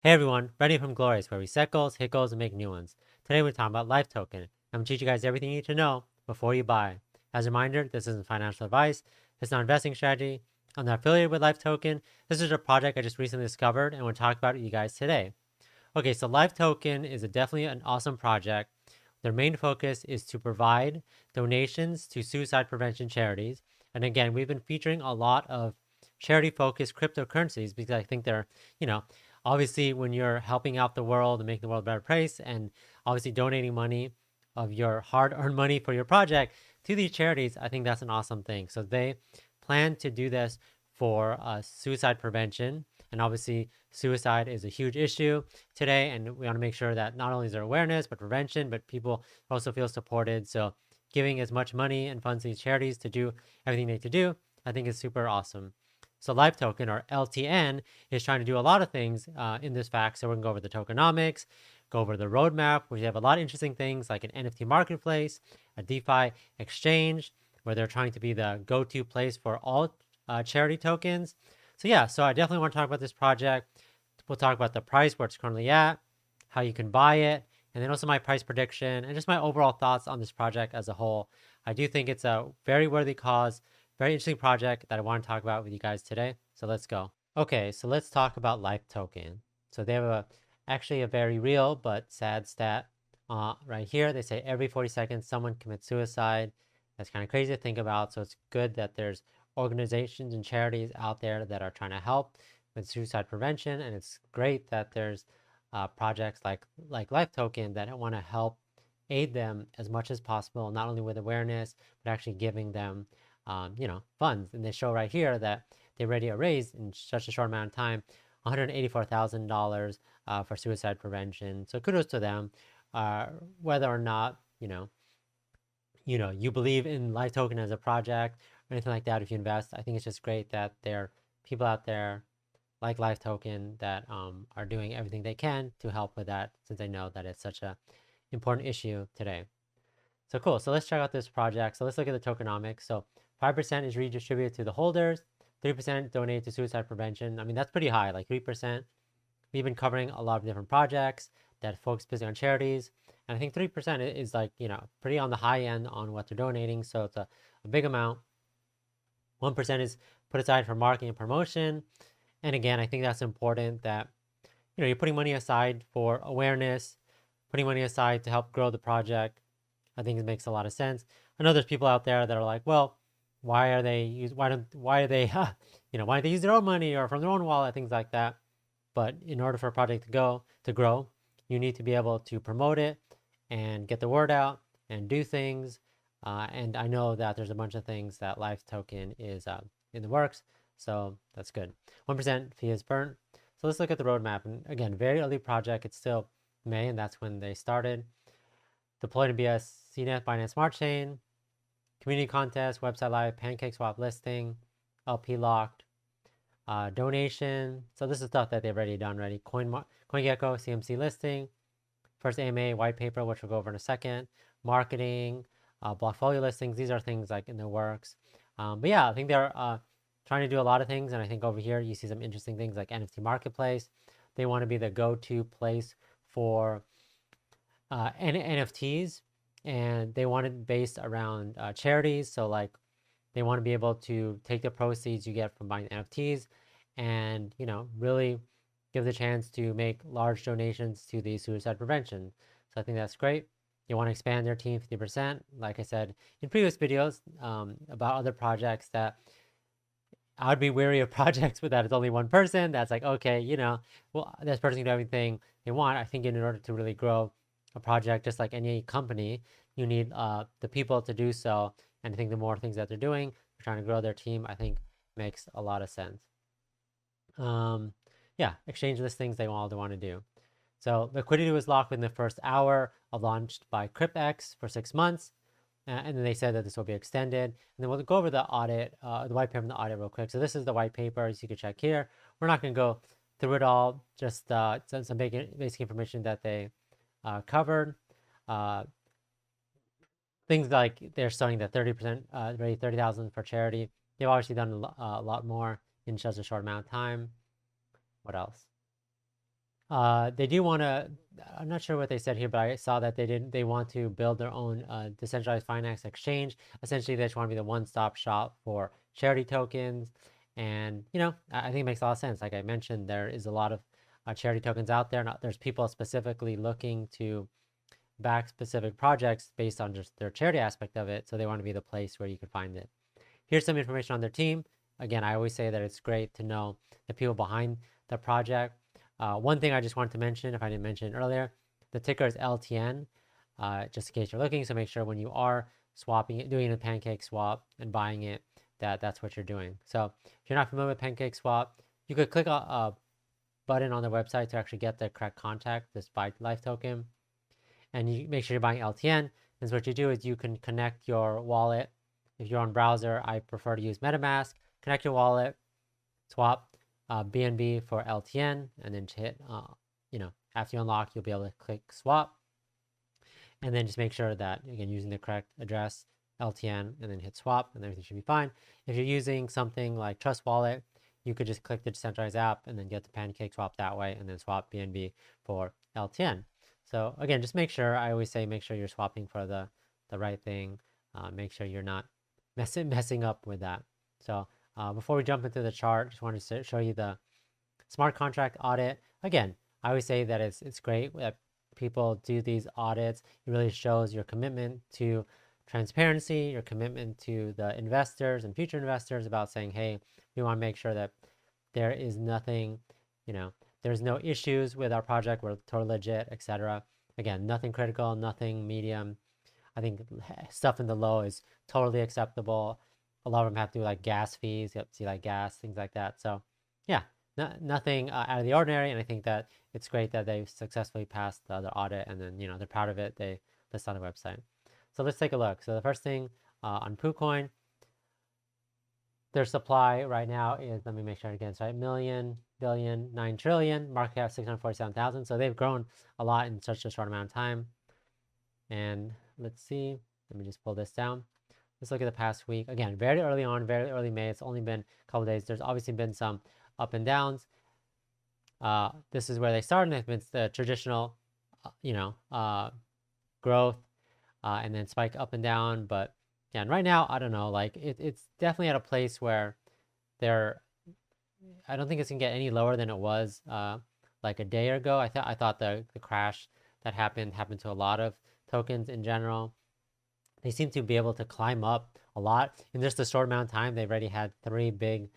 Hey everyone, Brady from Goalorious, where we set goals, hit goals, and make new ones. Today we're talking about Life Token. I'm going to teach you guys everything you need to know before you buy. As a reminder, this isn't financial advice. It's not an investing strategy. I'm not affiliated with Life Token. This is a project I just recently discovered and we'll talk about it with you guys today. Okay, so Life Token is definitely an awesome project. Their main focus is to provide donations to suicide prevention charities. And again, we've been featuring a lot of charity-focused cryptocurrencies because I think they're, you know, obviously when you're helping out the world and making the world a better place and obviously donating money of your hard-earned money for your project to these charities, I think that's an awesome thing. So they plan to do this for suicide prevention. And obviously, suicide is a huge issue today, and we want to make sure that not only is there awareness but prevention, but people also feel supported. So giving as much money and funds to these charities to do everything they need to do, I think is super awesome. So Live Token, or LTN, is trying to do a lot of things in this fact. So we're going to go over the tokenomics, go over the roadmap, where you have a lot of interesting things like an NFT marketplace, a DeFi exchange, where they're trying to be the go-to place for all charity tokens. So yeah, so I definitely want to talk about this project. We'll talk about the price, where it's currently at, how you can buy it, and then also my price prediction and just my overall thoughts on this project as a whole. I do think it's a very worthy cause, very interesting project that I want to talk about with you guys today. So let's go. Okay, so let's talk about Life Token. So they have actually a very real but sad stat right here. They say every 40 seconds someone commits suicide. That's kind of crazy to think about. So it's good that there's organizations and charities out there that are trying to help with suicide prevention, and it's great that there's projects like Life Token that want to help aid them as much as possible, not only with awareness but actually giving them funds. And they show right here that they already raised in such a short amount of time $184,000 for suicide prevention. So kudos to them. Whether or not you believe in Life Token as a project or anything like that, if you invest, I think it's just great that there are people out there like Life Token that are doing everything they can to help with that, since they know that it's such a important issue today. So cool. So let's check out this project. So let's look at the tokenomics. So 5% is redistributed to the holders, 3% donated to suicide prevention. I mean, that's pretty high, like 3%. We've been covering a lot of different projects that focus specifically on charities. And I think 3% is like, pretty on the high end on what they're donating. So it's a big amount. 1% is put aside for marketing and promotion. And again, I think that's important that, you're putting money aside for awareness, putting money aside to help grow the project. I think it makes a lot of sense. I know there's people out there that are like, well, why are they why are they why don't they use their own money or from their own wallet, things like that. But in order for a project to grow, you need to be able to promote it and get the word out and do things. And I know that there's a bunch of things that Life Token is in the works, so that's good. 1% fee is burnt. So let's look at the roadmap. And again, very early project. It's still May, and that's when they started. Deployed in BS, CNET, Binance Smart Chain, community contest, website live, pancake swap listing, LP locked, donation. So this is stuff that they've already done already. CoinGecko, CMC listing, first AMA white paper, which we'll go over in a second, marketing, blockfolio listings. These are things like in the works. But yeah, I think they're trying to do a lot of things. And I think over here you see some interesting things like NFT marketplace. They want to be the go-to place for NFTs, and they want it based around charities. So like they want to be able to take the proceeds you get from buying NFTs and, really give the chance to make large donations to the suicide prevention. So I think that's great. They want to expand their team 50%. Like I said in previous videos about other projects, that I would be wary of projects with that it's only one person. That's like, okay, well, this person can do everything they want. I think in order to really grow a project, just like any company, you need the people to do so. And I think the more things that they're doing, trying to grow their team, I think makes a lot of sense. Yeah, exchange listings they all want to do. So liquidity was locked within the first hour of launched by CryptX for 6 months. And then they said that this will be extended. And then we'll go over the audit, the white paper and the audit real quick. So this is the white paper, as you can check here. We're not going to go through it all, just some basic information that they covered. Things like they're showing that 30% ready 30,000 for charity. They've obviously done a lot more in just a short amount of time. What else? They do want to. I'm not sure what they said here, but I saw that they want to build their own decentralized finance exchange. Essentially, they just want to be the one-stop shop for charity tokens, and I think it makes a lot of sense. Like I mentioned, there is a lot of charity tokens out there. There's people specifically looking to back specific projects based on just their charity aspect of it, so they want to be the place where you can find it. Here's some information on their team. Again, I always say that it's great to know the people behind the project. One thing I just wanted to mention, if I didn't mention it earlier, the ticker is LTN, just in case you're looking. So make sure when you are swapping it, doing a pancake swap and buying it, that's what you're doing. So if you're not familiar with pancake swap, you could click a button on the website to actually get the correct contact, this buy life token. And you make sure you're buying LTN. And so what you do is you can connect your wallet. If you're on browser, I prefer to use MetaMask. Connect your wallet, swap BNB for LTN, and then hit, after you unlock, you'll be able to click swap. And then just make sure that, again, using the correct address, LTN, and then hit swap, and everything should be fine. If you're using something like Trust Wallet, you could just click the decentralized app and then get the pancake swap that way, and then swap BNB for LTN. So again, just make sure, I always say, make sure you're swapping for the right thing. Make sure you're not messing up with that. So before we jump into the chart, just wanted to show you the smart contract audit. Again, I always say that it's great that people do these audits. It really shows your commitment to transparency, your commitment to the investors and future investors about saying, hey, we want to make sure that there is nothing, there's no issues with our project. We're totally legit, etc. Again, nothing critical, nothing medium. I think stuff in the low is totally acceptable. A lot of them have to do like gas fees. You have to see like gas, things like that. So yeah, nothing out of the ordinary. And I think that it's great that they've successfully passed the audit, and then, they're proud of it. They list on the website. So let's take a look. So the first thing on KuCoin, their supply right now is, let me make sure again, right, million, billion, 9 trillion, market cap 647,000. So they've grown a lot in such a short amount of time. And let's see, let me just pull this down. Let's look at the past week. Again, very early on, very early May. It's only been a couple days. There's obviously been some up and downs. This is where they started. It's been the traditional, growth, and then spike up and down. But yeah, and right now, I don't know. Like it's definitely at a place where I don't think it's gonna get any lower than it was like a day ago. I thought the crash that happened to a lot of tokens in general. They seem to be able to climb up a lot in just a short amount of time. They've already had 3 big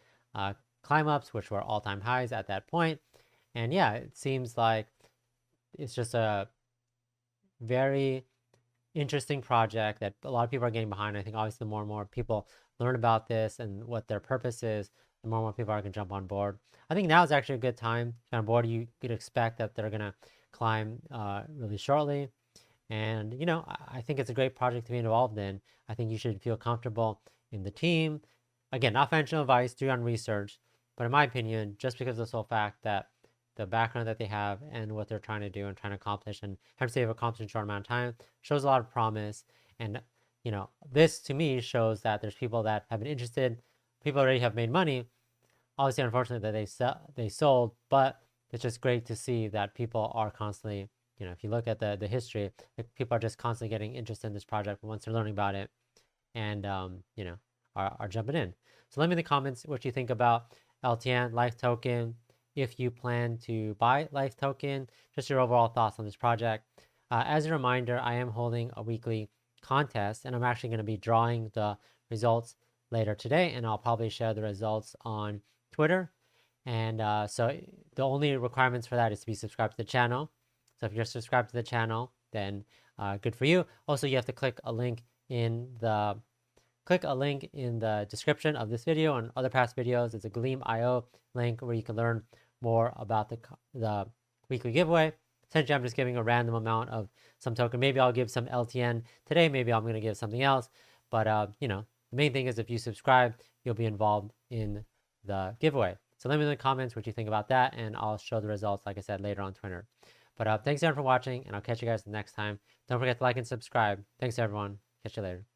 climb ups, which were all-time highs at that point. And yeah, it seems like it's just a very interesting project that a lot of people are getting behind. I think obviously the more and more people learn about this and what their purpose is, the more and more people are going to jump on board. I think now is actually a good time to get on board. You could expect that they're going to climb really shortly. And, I think it's a great project to be involved in. I think you should feel comfortable in the team. Again, not financial advice, do your own research. But in my opinion, just because of the sole fact that the background that they have and what they're trying to do and trying to accomplish, and how much they've accomplished in a short amount of time, shows a lot of promise. And, this to me shows that there's people that have been interested, people already have made money. Obviously, unfortunately, that they sold, but it's just great to see that people are constantly, if you look at the history, people are just constantly getting interested in this project once they're learning about it, and are jumping in. So let me in the comments what you think about LTN Life Token. If you plan to buy Life Token, just your overall thoughts on this project. As a reminder, I am holding a weekly contest, and I'm actually going to be drawing the results later today, and I'll probably share the results on Twitter. And so the only requirements for that is to be subscribed to the channel. So if you're subscribed to the channel, then good for you. Also, you have to click a link in the description of this video and other past videos. It's a Gleam.io link where you can learn more about the weekly giveaway. Essentially, I'm just giving a random amount of some token. Maybe I'll give some LTN today. Maybe I'm going to give something else. But the main thing is if you subscribe, you'll be involved in the giveaway. So let me know in the comments what you think about that, and I'll show the results, like I said, later on Twitter. But thanks everyone for watching, and I'll catch you guys next time. Don't forget to like and subscribe. Thanks everyone. Catch you later.